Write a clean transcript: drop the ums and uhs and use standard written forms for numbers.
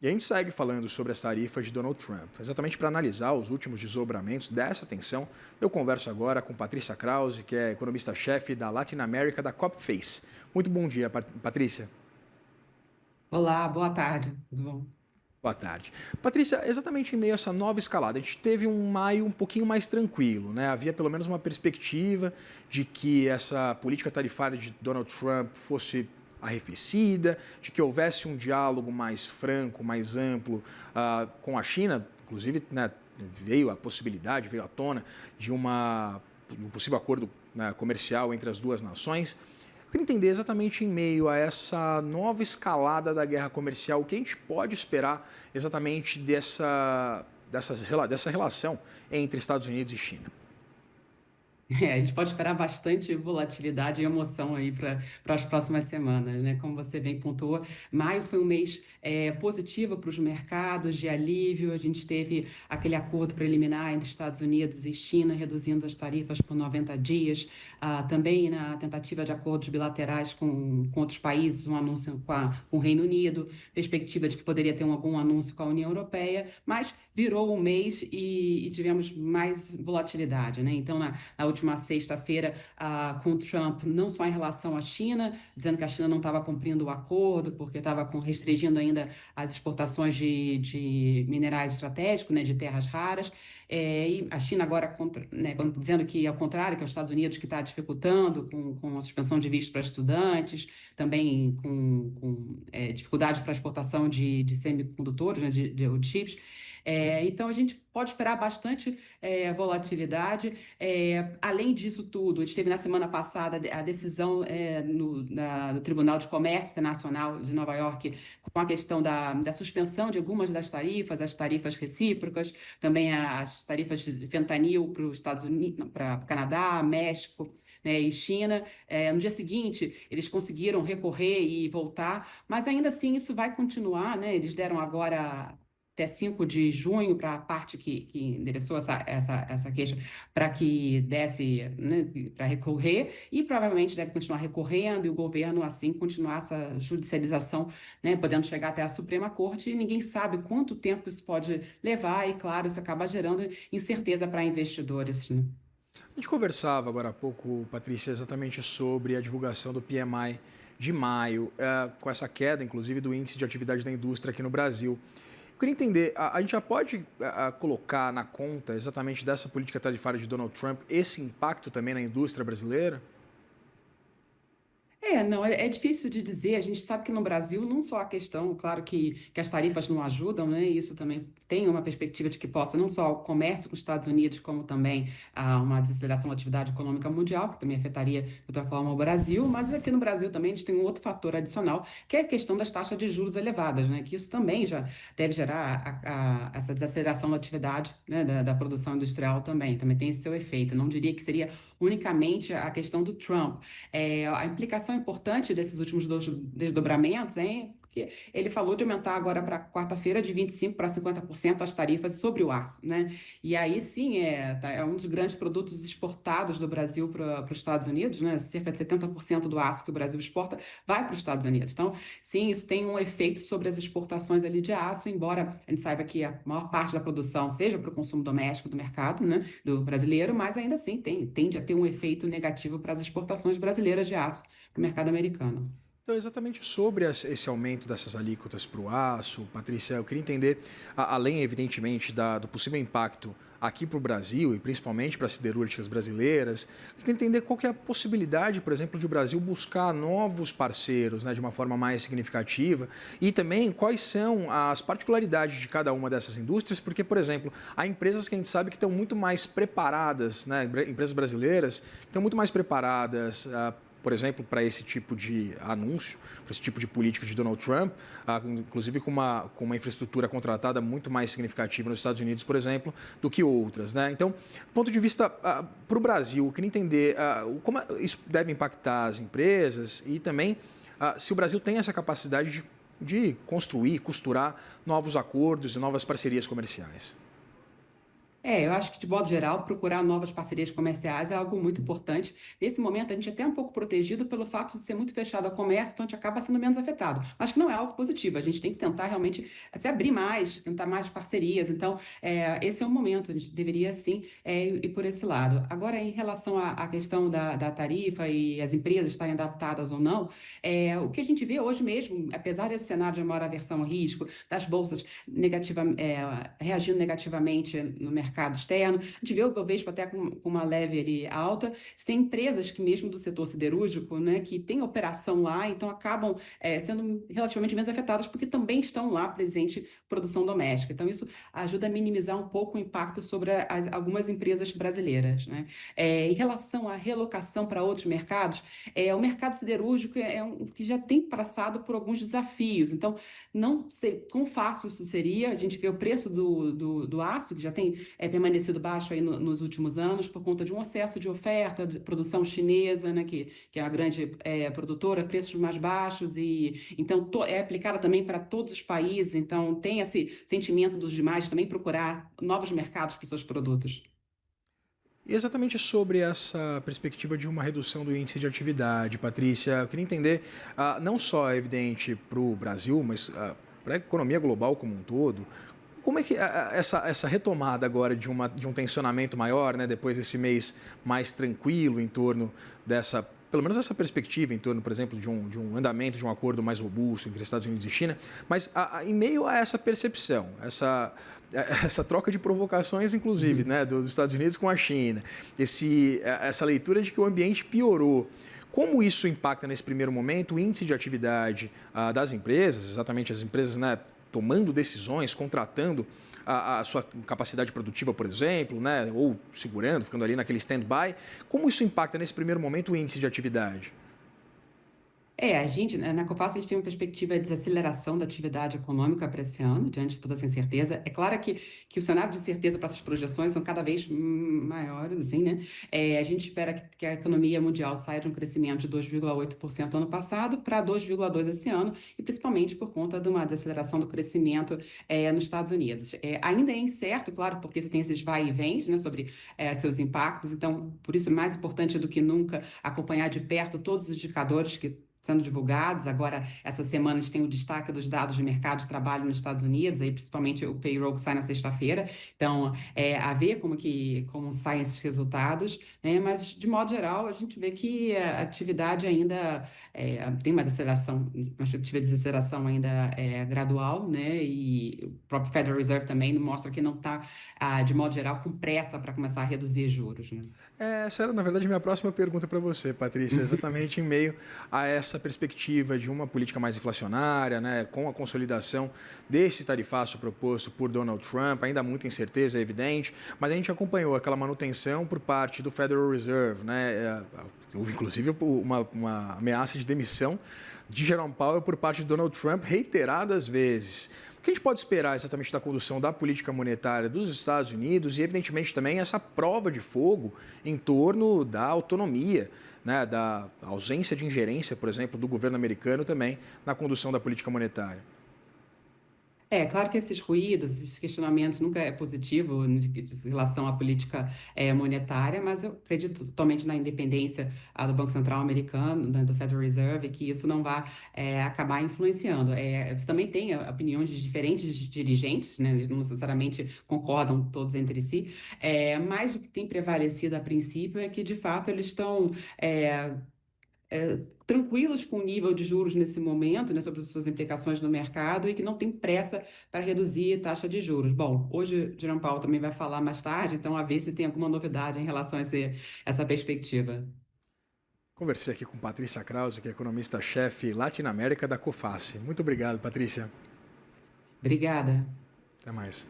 E a gente segue falando sobre as tarifas de Donald Trump. Exatamente para analisar os últimos desdobramentos dessa tensão, eu converso agora com Patrícia Krause, que é economista-chefe da Latin America da CopFace. Muito bom dia, Patrícia. Olá, boa tarde, tudo bom? Boa tarde. Patrícia, exatamente em meio a essa nova escalada, a gente teve um maio um pouquinho mais tranquilo, né? Havia pelo menos uma perspectiva de que essa política tarifária de Donald Trump fosse arrefecida, de que houvesse um diálogo mais franco, mais amplo com a China. Inclusive, né, veio a possibilidade, veio à tona de um possível acordo, né, comercial entre as duas nações. Eu queria entender exatamente em meio a essa nova escalada da guerra comercial, o que a gente pode esperar exatamente dessa relação entre Estados Unidos e China. A gente pode esperar bastante volatilidade e emoção aí para as próximas semanas, né? Como você bem pontuou, maio foi um mês positivo para os mercados, de alívio. A gente teve aquele acordo preliminar entre Estados Unidos e China, reduzindo as tarifas por 90 dias. Também na tentativa de acordos bilaterais com outros países, um anúncio com o Reino Unido, perspectiva de que poderia ter algum anúncio com a União Europeia, mas virou um mês e tivemos mais volatilidade, né? Então, na última sexta-feira, com o Trump, não só em relação à China, dizendo que a China não estava cumprindo o acordo, porque estava restringindo ainda as exportações de minerais estratégicos, né, de terras raras, e a China agora né, dizendo que, ao contrário, que é os Estados Unidos que está dificultando com a suspensão de visto para estudantes, também com dificuldades para a exportação de semicondutores, né, de chips. Então, a gente pode esperar bastante volatilidade. Além disso tudo, a gente teve na semana passada a decisão do Tribunal de Comércio Internacional de Nova York com a questão da suspensão de algumas das tarifas, as tarifas recíprocas, também as tarifas de fentanil para os Estados Unidos, para o Canadá, México, né, e China. No dia seguinte, eles conseguiram recorrer e voltar, mas ainda assim isso vai continuar, né? Eles deram agora até 5 de junho para a parte que endereçou essa queixa para que desse, né, para recorrer, e provavelmente deve continuar recorrendo, e o governo assim continuar essa judicialização, né, podendo chegar até a Suprema Corte, e ninguém sabe quanto tempo isso pode levar, e claro, isso acaba gerando incerteza para investidores, né? A gente conversava agora há pouco, Patrícia, exatamente sobre a divulgação do PMI de maio, com essa queda, inclusive, do índice de atividade da indústria aqui no Brasil. Eu queria entender, a gente já pode colocar na conta exatamente dessa política tarifária de Donald Trump esse impacto também na indústria brasileira? Não, é difícil de dizer. A gente sabe que no Brasil, não só a questão, claro que as tarifas não ajudam, né? E isso também tem uma perspectiva de que possa não só o comércio com os Estados Unidos, como também uma desaceleração da atividade econômica mundial, que também afetaria de outra forma o Brasil. Mas aqui no Brasil também a gente tem um outro fator adicional, que é a questão das taxas de juros elevadas, né? Que isso também já deve gerar essa desaceleração da atividade, né? Da produção industrial também. Também tem esse seu efeito. Não diria que seria unicamente a questão do Trump. A implicação importante desses últimos desdobramentos, hein? Porque ele falou de aumentar agora para quarta-feira de 25% para 50% as tarifas sobre o aço, né? E aí sim é um dos grandes produtos exportados do Brasil para os Estados Unidos, né? Cerca de 70% do aço que o Brasil exporta vai para os Estados Unidos. Então, sim, isso tem um efeito sobre as exportações ali de aço, embora a gente saiba que a maior parte da produção seja para o consumo doméstico do mercado, né? Do brasileiro, mas ainda assim tende a ter um efeito negativo para as exportações brasileiras de aço para o mercado americano. Então, exatamente sobre esse aumento dessas alíquotas para o aço, Patrícia, eu queria entender, além, evidentemente, do possível impacto aqui para o Brasil e principalmente para as siderúrgicas brasileiras, eu queria entender qual que é a possibilidade, por exemplo, de o Brasil buscar novos parceiros, né, de uma forma mais significativa, e também quais são as particularidades de cada uma dessas indústrias, porque, por exemplo, há empresas que a gente sabe que estão muito mais preparadas, né, empresas brasileiras, que estão muito mais preparadas por exemplo, para esse tipo de anúncio, para esse tipo de política de Donald Trump, inclusive com uma infraestrutura contratada muito mais significativa nos Estados Unidos, por exemplo, do que outras, né? Então, do ponto de vista para o Brasil, eu queria entender como isso deve impactar as empresas e também se o Brasil tem essa capacidade de construir, costurar novos acordos e novas parcerias comerciais. Eu acho que, de modo geral, procurar novas parcerias comerciais é algo muito importante. Nesse momento, a gente é até um pouco protegido pelo fato de ser muito fechado ao comércio, então a gente acaba sendo menos afetado. Mas que não é algo positivo. A gente tem que tentar realmente se abrir mais, tentar mais parcerias. Então, esse é o momento. A gente deveria, sim, ir por esse lado. Agora, em relação à questão da tarifa e as empresas estarem adaptadas ou não, o que a gente vê hoje mesmo, apesar desse cenário de maior aversão ao risco, das bolsas reagindo negativamente no mercado externo. A gente vê o Bovespa até com uma leve ali alta. Você tem empresas que mesmo do setor siderúrgico, né, que tem operação lá, então acabam sendo relativamente menos afetadas porque também estão lá presente produção doméstica. Então isso ajuda a minimizar um pouco o impacto sobre algumas empresas brasileiras, né? Em relação à relocação para outros mercados, o mercado siderúrgico é um que já tem passado por alguns desafios. Então, não sei quão fácil isso seria. A gente vê o preço do aço, que já tem permanecido baixo aí nos últimos anos, por conta de um excesso de oferta, de produção chinesa, né, que é a grande produtora, preços mais baixos, e então é aplicada também para todos os países. Então, tem esse sentimento dos demais também procurar novos mercados para os seus produtos. E exatamente sobre essa perspectiva de uma redução do índice de atividade, Patrícia, eu queria entender, não só é evidente para o Brasil, mas para a economia global como um todo, como é que essa retomada agora de um tensionamento maior, né, depois desse mês mais tranquilo em torno dessa, pelo menos essa perspectiva em torno, por exemplo, de um andamento de um acordo mais robusto entre Estados Unidos e China, mas em meio a essa percepção, essa troca de provocações, inclusive, Uhum. né, dos Estados Unidos com a China, essa leitura de que o ambiente piorou. Como isso impacta nesse primeiro momento o índice de atividade das empresas, exatamente as empresas, né, tomando decisões, contratando a sua capacidade produtiva, por exemplo, né, ou segurando, ficando ali naquele stand-by? Como isso impacta nesse primeiro momento o índice de atividade? A gente, né, na Cofaz, a gente tem uma perspectiva de desaceleração da atividade econômica para esse ano, diante de toda essa incerteza. É claro que o cenário de incerteza para essas projeções são cada vez maiores, assim, né? A gente espera que a economia mundial saia de um crescimento de 2,8% ano passado para 2,2% esse ano, e principalmente por conta de uma desaceleração do crescimento nos Estados Unidos. Ainda é incerto, claro, porque você tem esses vai e vens, né, sobre seus impactos, então, por isso, é mais importante do que nunca acompanhar de perto todos os indicadores que sendo divulgados. Agora, essa semana, a gente tem o destaque dos dados de mercado de trabalho nos Estados Unidos, aí principalmente o payroll que sai na sexta-feira. Então, a ver como saem esses resultados, né? Mas, de modo geral, a gente vê que a atividade ainda tem uma desaceleração, uma perspectiva de desaceleração ainda gradual, né? E o próprio Federal Reserve também mostra que não está, de modo geral, com pressa para começar a reduzir juros, né? Essa era, na verdade, minha próxima pergunta para você, Patrícia, exatamente em meio a essa perspectiva de uma política mais inflacionária, né, com a consolidação desse tarifaço proposto por Donald Trump, ainda muita incerteza, é evidente, mas a gente acompanhou aquela manutenção por parte do Federal Reserve, né, houve inclusive uma ameaça de demissão de Jerome Powell por parte de Donald Trump reiteradas vezes. O que a gente pode esperar exatamente da condução da política monetária dos Estados Unidos e, evidentemente, também essa prova de fogo em torno da autonomia, né, da ausência de ingerência, por exemplo, do governo americano também na condução da política monetária? Claro que esses ruídos, esses questionamentos nunca é positivo em relação à política monetária, mas eu acredito totalmente na independência do Banco Central americano, né, do Federal Reserve, que isso não vai acabar influenciando. Você também tem opiniões de diferentes dirigentes, né, eles não necessariamente concordam todos entre si, mas o que tem prevalecido a princípio é que, de fato, eles estão tranquilos com o nível de juros nesse momento, né, sobre as suas implicações no mercado, e que não tem pressa para reduzir a taxa de juros. Bom, hoje o Jerome Powell também vai falar mais tarde, então a ver se tem alguma novidade em relação a essa perspectiva. Conversei aqui com Patrícia Krause, que é economista-chefe Latinoamérica da COFACE. Muito obrigado, Patrícia. Obrigada. Até mais.